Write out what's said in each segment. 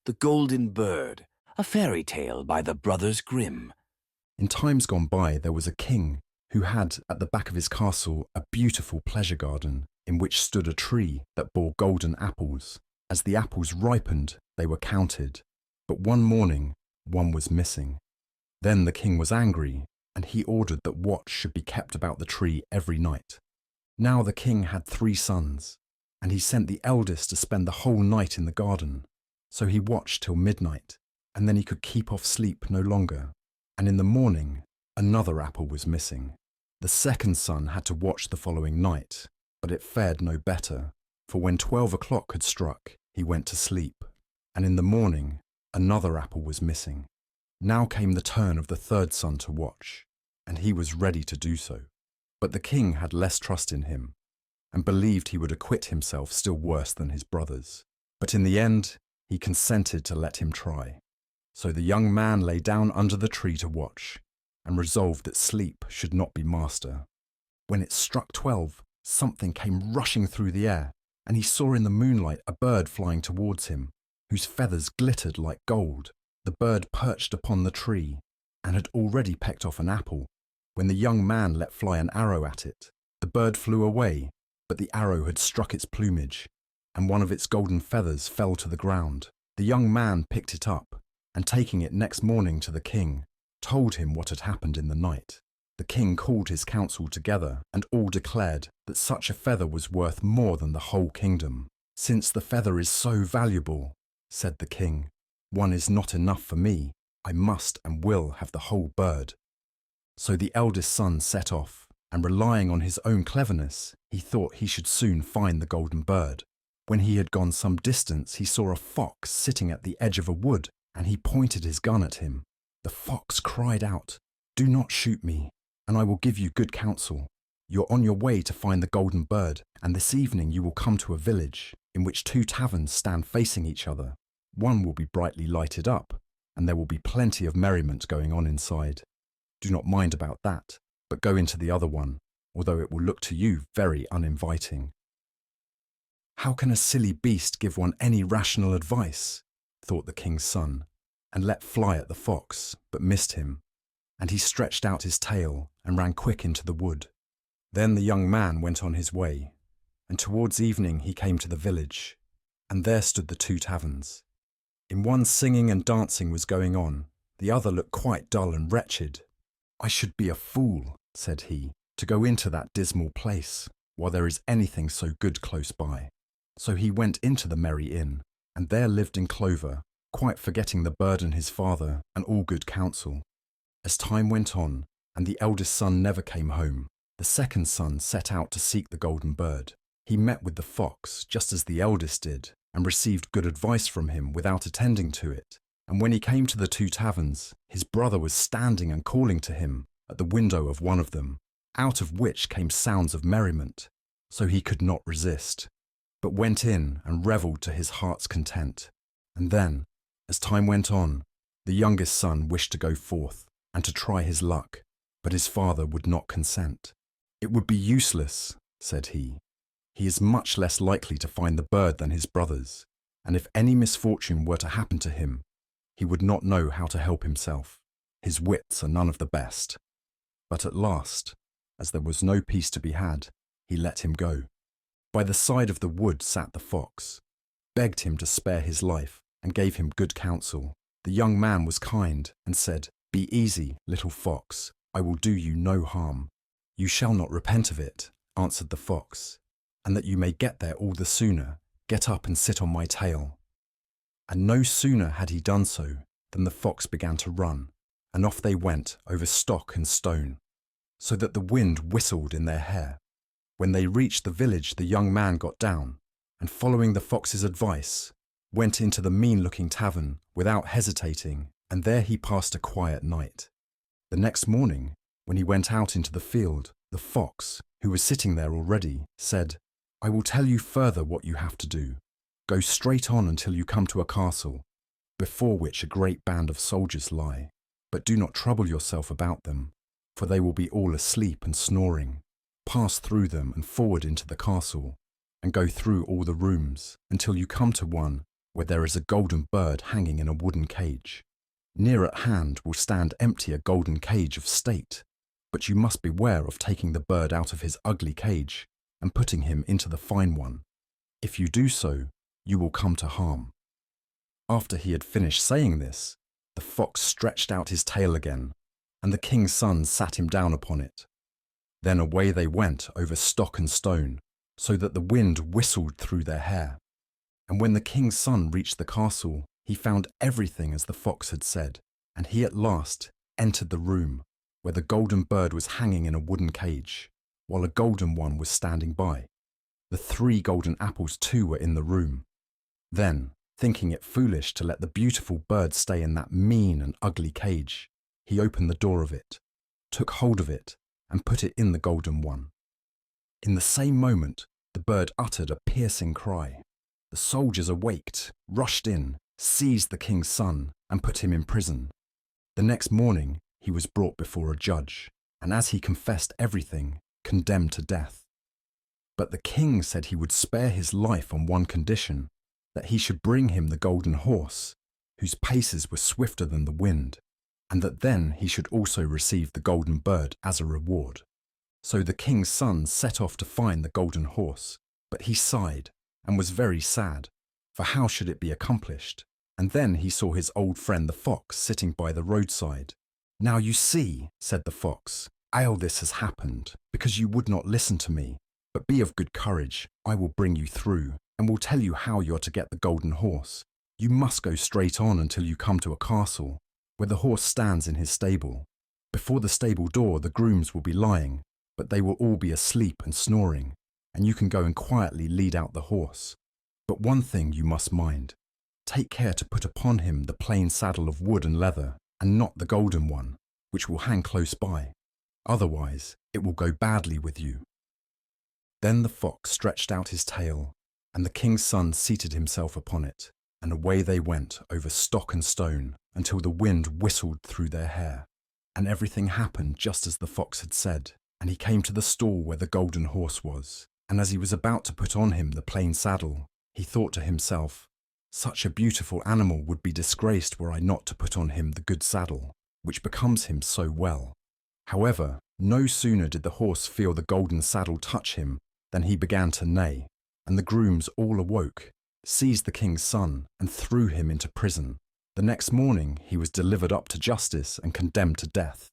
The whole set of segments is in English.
The Golden Bird, a fairy tale by the Brothers Grimm. In times gone by, there was a king who had at the back of his castle a beautiful pleasure garden in which stood a tree that bore golden apples. As the apples ripened, they were counted, but one morning, one was missing. Then the king was angry, and he ordered that watch should be kept about the tree every night. Now the king had 3 sons, and he sent the eldest to spend the whole night in the garden. So he watched till midnight, and then he could keep off sleep no longer. And in the morning, another apple was missing. The second son had to watch the following night, but it fared no better, for when 12 o'clock had struck, he went to sleep. And in the morning, another apple was missing. Now came the turn of the third son to watch, and he was ready to do so. But the king had less trust in him, and believed he would acquit himself still worse than his brothers. But in the end, he consented to let him try. So the young man lay down under the tree to watch, and resolved that sleep should not be master. When it struck 12, something came rushing through the air, and he saw in the moonlight a bird flying towards him, whose feathers glittered like gold. The bird perched upon the tree, and had already pecked off an apple, when the young man let fly an arrow at it. The bird flew away, but the arrow had struck its plumage, and one of its golden feathers fell to the ground. The young man picked it up, and taking it next morning to the king, told him what had happened in the night. The king called his council together, and all declared that such a feather was worth more than the whole kingdom. "Since the feather is so valuable," said the king, "one is not enough for me. I must and will have the whole bird." So the eldest son set off, and relying on his own cleverness, he thought he should soon find the golden bird. When he had gone some distance, he saw a fox sitting at the edge of a wood, and he pointed his gun at him. The fox cried out, "Do not shoot me, and I will give you good counsel. You're on your way to find the golden bird, and this evening you will come to a village in which 2 taverns stand facing each other. One will be brightly lighted up, and there will be plenty of merriment going on inside. Do not mind about that, but go into the other one, although it will look to you very uninviting." "How can a silly beast give one any rational advice?" thought the king's son, and let fly at the fox, but missed him. And he stretched out his tail and ran quick into the wood. Then the young man went on his way, and towards evening he came to the village, and there stood the 2 taverns. In one singing and dancing was going on, the other looked quite dull and wretched. "I should be a fool," said he, "to go into that dismal place, while there is anything so good close by." So he went into the merry inn, and there lived in clover, quite forgetting the bird and his father and all good counsel. As time went on, and the eldest son never came home, the second son set out to seek the golden bird. He met with the fox, just as the eldest did, and received good advice from him without attending to it. And when he came to the 2 taverns, his brother was standing and calling to him at the window of one of them, out of which came sounds of merriment. So he could not resist, but went in and revelled to his heart's content. And then, as time went on, the youngest son wished to go forth and to try his luck, but his father would not consent. "It would be useless," said he. "He is much less likely to find the bird than his brothers, and if any misfortune were to happen to him, he would not know how to help himself. His wits are none of the best." But at last, as there was no peace to be had, he let him go. By the side of the wood sat the fox, begged him to spare his life, and gave him good counsel. The young man was kind, and said, "Be easy, little fox, I will do you no harm." "You shall not repent of it," answered the fox, "and that you may get there all the sooner, get up and sit on my tail." And no sooner had he done so than the fox began to run, and off they went over stock and stone, so that the wind whistled in their hair. When they reached the village, the young man got down, and following the fox's advice, went into the mean-looking tavern without hesitating, and there he passed a quiet night. The next morning, when he went out into the field, the fox, who was sitting there already, said, "I will tell you further what you have to do. Go straight on until you come to a castle, before which a great band of soldiers lie, but do not trouble yourself about them, for they will be all asleep and snoring. Pass through them and forward into the castle, and go through all the rooms, until you come to one where there is a golden bird hanging in a wooden cage. Near at hand will stand empty a golden cage of state, but you must beware of taking the bird out of his ugly cage and putting him into the fine one. If you do so, you will come to harm." After he had finished saying this, the fox stretched out his tail again, and the king's son sat him down upon it. Then away they went over stock and stone, so that the wind whistled through their hair. And when the king's son reached the castle, he found everything as the fox had said, and he at last entered the room, where the golden bird was hanging in a wooden cage, while a golden one was standing by. The 3 golden apples too were in the room. Then, thinking it foolish to let the beautiful bird stay in that mean and ugly cage, he opened the door of it, took hold of it, and put it in the golden one. In the same moment, the bird uttered a piercing cry. The soldiers awaked, rushed in, seized the king's son, and put him in prison. The next morning, he was brought before a judge, and as he confessed everything, condemned to death. But the king said he would spare his life on one condition, that he should bring him the golden horse, whose paces were swifter than the wind, and that then he should also receive the golden bird as a reward. So the king's son set off to find the golden horse, but he sighed and was very sad, for how should it be accomplished? And then he saw his old friend the fox sitting by the roadside. "Now you see," said the fox, "all this has happened because you would not listen to me. But be of good courage, I will bring you through, and will tell you how you are to get the golden horse. You must go straight on until you come to a castle, where the horse stands in his stable. Before the stable door the grooms will be lying, but they will all be asleep and snoring, and you can go and quietly lead out the horse. But one thing you must mind. Take care to put upon him the plain saddle of wood and leather, and not the golden one, which will hang close by. Otherwise, it will go badly with you." Then the fox stretched out his tail, and the king's son seated himself upon it, and away they went over stock and stone until the wind whistled through their hair. And everything happened just as the fox had said, and he came to the stall where the golden horse was, and as he was about to put on him the plain saddle, he thought to himself, "Such a beautiful animal would be disgraced were I not to put on him the good saddle, which becomes him so well." However, no sooner did the horse feel the golden saddle touch him than he began to neigh, and the grooms all awoke, seized the king's son, and threw him into prison. The next morning he was delivered up to justice and condemned to death.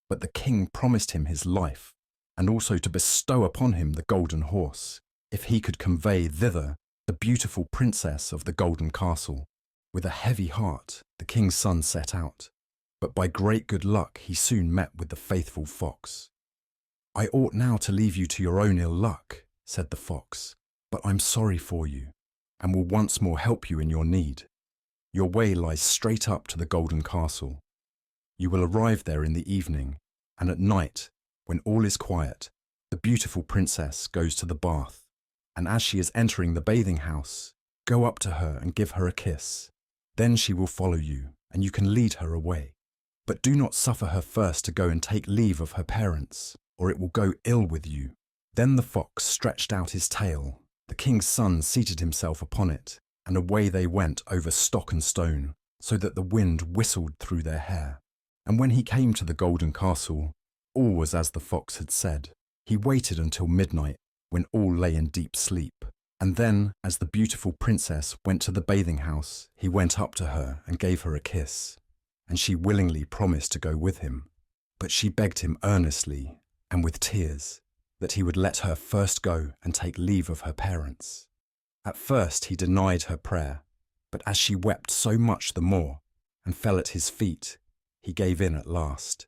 But the king promised him his life, and also to bestow upon him the golden horse, if he could convey thither the beautiful princess of the golden castle. With a heavy heart, the king's son set out, but by great good luck he soon met with the faithful fox. "I ought now to leave you to your own ill luck," said the fox, "but I'm sorry for you, and will once more help you in your need. Your way lies straight up to the golden castle. You will arrive there in the evening, and at night, when all is quiet, the beautiful princess goes to the bath, and as she is entering the bathing house, go up to her and give her a kiss. Then she will follow you, and you can lead her away. But do not suffer her first to go and take leave of her parents, or it will go ill with you." Then the fox stretched out his tail, the king's son seated himself upon it, and away they went over stock and stone, so that the wind whistled through their hair. And when he came to the golden castle, all was as the fox had said. He waited until midnight, when all lay in deep sleep, and then, as the beautiful princess went to the bathing house, he went up to her and gave her a kiss, and she willingly promised to go with him. But she begged him earnestly, and with tears, that he would let her first go and take leave of her parents. At first he denied her prayer, but as she wept so much the more, and fell at his feet, he gave in at last.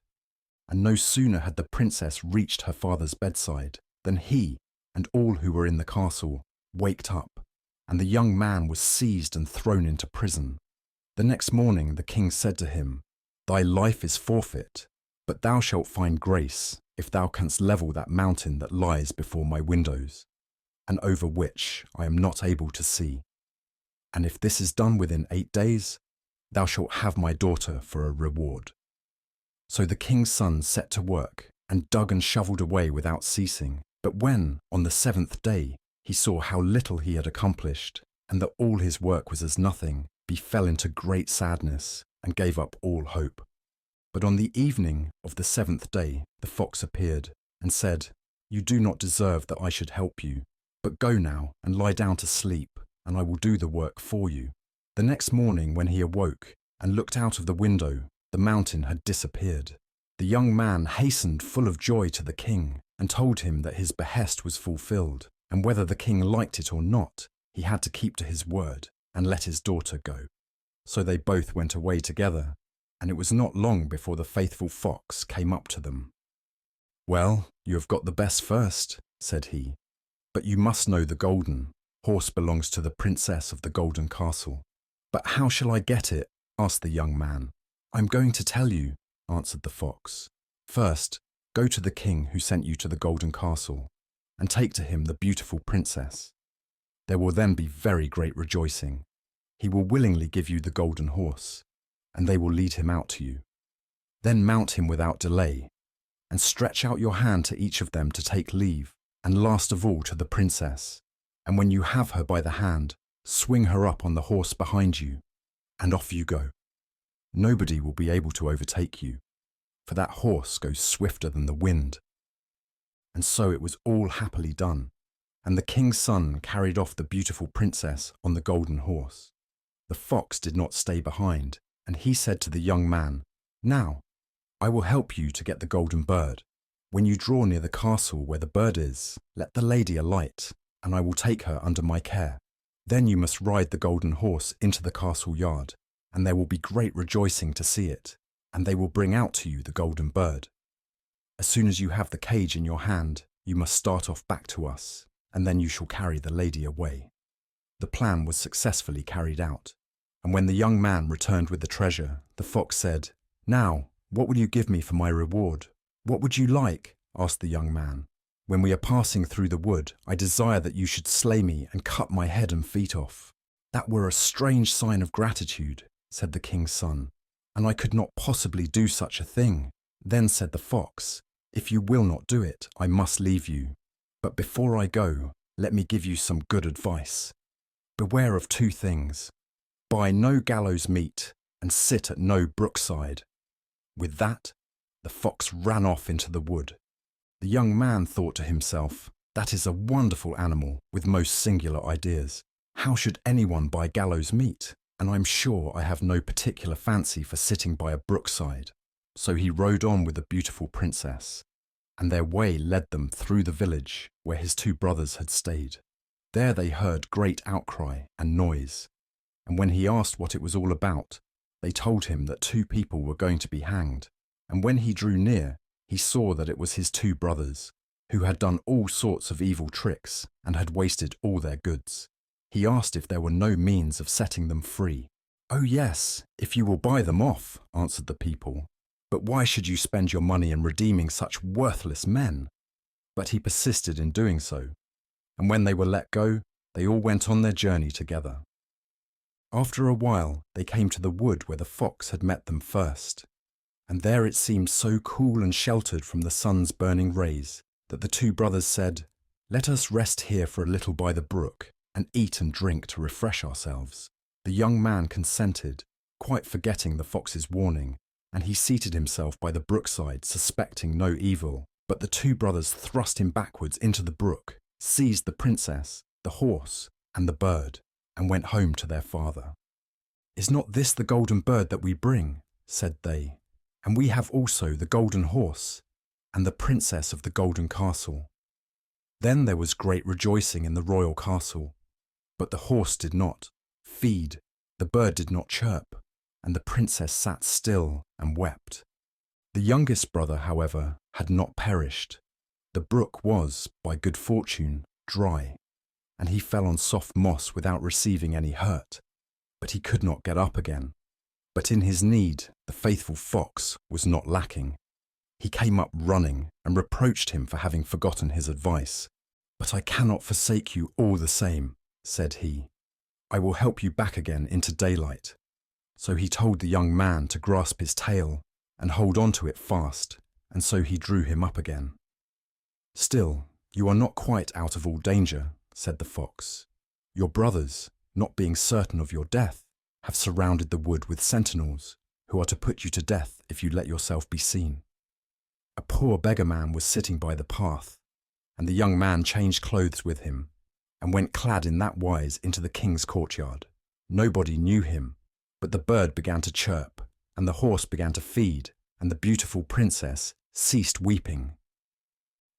And no sooner had the princess reached her father's bedside than he, and all who were in the castle, waked up, and the young man was seized and thrown into prison. The next morning the king said to him, "Thy life is forfeit, but thou shalt find grace if thou canst level that mountain that lies before my windows, and over which I am not able to see. And if this is done within 8 days, thou shalt have my daughter for a reward." So the king's son set to work and dug and shovelled away without ceasing. But when, on the 7th day, he saw how little he had accomplished, and that all his work was as nothing, befell into great sadness and gave up all hope. But on the evening of the 7th day, the fox appeared and said, "You do not deserve that I should help you, but go now and lie down to sleep, and I will do the work for you." The next morning when he awoke and looked out of the window, the mountain had disappeared. The young man hastened full of joy to the king and told him that his behest was fulfilled, and whether the king liked it or not, he had to keep to his word and let his daughter go. So they both went away together, and it was not long before the faithful fox came up to them. "Well, you have got the best first," said he, "but you must know the golden horse belongs to the princess of the golden castle." "But how shall I get it?" asked the young man. "I'm going to tell you," answered the fox. "First, go to the king who sent you to the golden castle, and take to him the beautiful princess. There will then be very great rejoicing. He will willingly give you the golden horse, and they will lead him out to you. Then mount him without delay, and stretch out your hand to each of them to take leave, and last of all to the princess. And when you have her by the hand, swing her up on the horse behind you, and off you go. Nobody will be able to overtake you, for that horse goes swifter than the wind." And so it was all happily done, and the king's son carried off the beautiful princess on the golden horse. The fox did not stay behind, and he said to the young man, "Now, I will help you to get the golden bird. When you draw near the castle where the bird is, let the lady alight, and I will take her under my care. Then you must ride the golden horse into the castle yard, and there will be great rejoicing to see it, and they will bring out to you the golden bird. As soon as you have the cage in your hand, you must start off back to us, and then you shall carry the lady away." The plan was successfully carried out, and when the young man returned with the treasure, the fox said, "Now, what will you give me for my reward?" "What would you like?" asked the young man. "When we are passing through the wood, I desire that you should slay me and cut my head and feet off." "That were a strange sign of gratitude," said the king's son, "and I could not possibly do such a thing." Then said the fox, "If you will not do it, I must leave you. But before I go, let me give you some good advice. Beware of 2 things. Buy no gallows meat, and sit at no brookside." With that, the fox ran off into the wood. The young man thought to himself, "That is a wonderful animal with most singular ideas. How should anyone buy gallows meat? And I'm sure I have no particular fancy for sitting by a brookside." So he rode on with the beautiful princess, and their way led them through the village where his 2 brothers had stayed. There they heard great outcry and noise, and when he asked what it was all about, they told him that 2 people were going to be hanged. And when he drew near, he saw that it was his 2 brothers, who had done all sorts of evil tricks and had wasted all their goods. He asked if there were no means of setting them free. "Oh yes, if you will buy them off," answered the people. "But why should you spend your money in redeeming such worthless men?" But he persisted in doing so, and when they were let go, they all went on their journey together. After a while, they came to the wood where the fox had met them first, and there it seemed so cool and sheltered from the sun's burning rays that the 2 brothers said, "Let us rest here for a little by the brook, and eat and drink to refresh ourselves." The young man consented, quite forgetting the fox's warning, and he seated himself by the brookside, suspecting no evil. But the 2 brothers thrust him backwards into the brook, seized the princess, the horse, and the bird, and went home to their father. "Is not this the golden bird that we bring?" said they. "And we have also the golden horse, and the princess of the golden castle." Then there was great rejoicing in the royal castle, but the horse did not feed, the bird did not chirp, and the princess sat still and wept. The youngest brother, however, had not perished. The brook was, by good fortune, dry, and he fell on soft moss without receiving any hurt, but he could not get up again. But in his need, the faithful fox was not lacking. He came up running and reproached him for having forgotten his advice. "But I cannot forsake you all the same," said he. "I will help you back again into daylight." So he told the young man to grasp his tail and hold on to it fast, and so he drew him up again. "Still, you are not quite out of all danger," said the fox. "Your brothers, not being certain of your death, have surrounded the wood with sentinels, who are to put you to death if you let yourself be seen. A poor beggar man was sitting by the path, and the young man changed clothes with him, and went clad in that wise into the king's courtyard. Nobody knew him, but the bird began to chirp, and the horse began to feed, and the beautiful princess ceased weeping.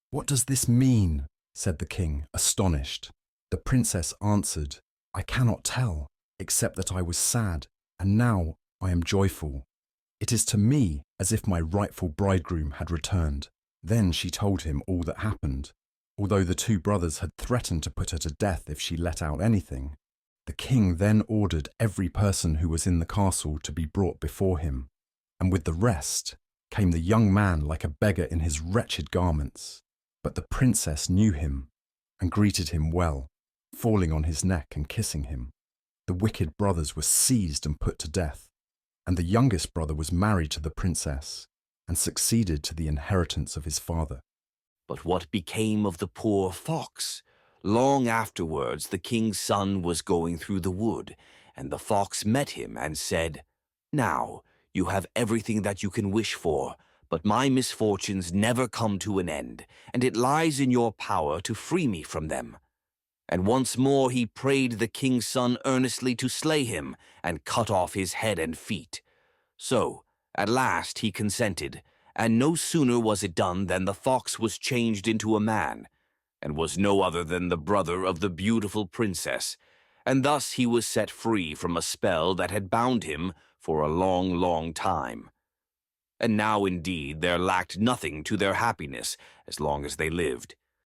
"What does this mean?" said the king, astonished. The princess answered, "I cannot tell, except that I was sad, and now I am joyful. It is to me as if my rightful bridegroom had returned." Then she told him all that happened, although the two brothers had threatened to put her to death if she let out anything. The king then ordered every person who was in the castle to be brought before him, and with the rest came the young man like a beggar in his wretched garments. But the princess knew him and greeted him well, falling on his neck and kissing him. The wicked brothers were seized and put to death, and the youngest brother was married to the princess and succeeded to the inheritance of his father. But what became of the poor fox? Long afterwards, the king's son was going through the wood, and the fox met him and said, "Now, you have everything that you can wish for, but my misfortunes never come to an end, and it lies in your power to free me from them." And once more he prayed the king's son earnestly to slay him and cut off his head and feet. So, at last he consented, and no sooner was it done than the fox was changed into a man, and was no other than the brother of the beautiful princess, and thus he was set free from a spell that had bound him for a long, long time. And now indeed there lacked nothing to their happiness as long as they lived,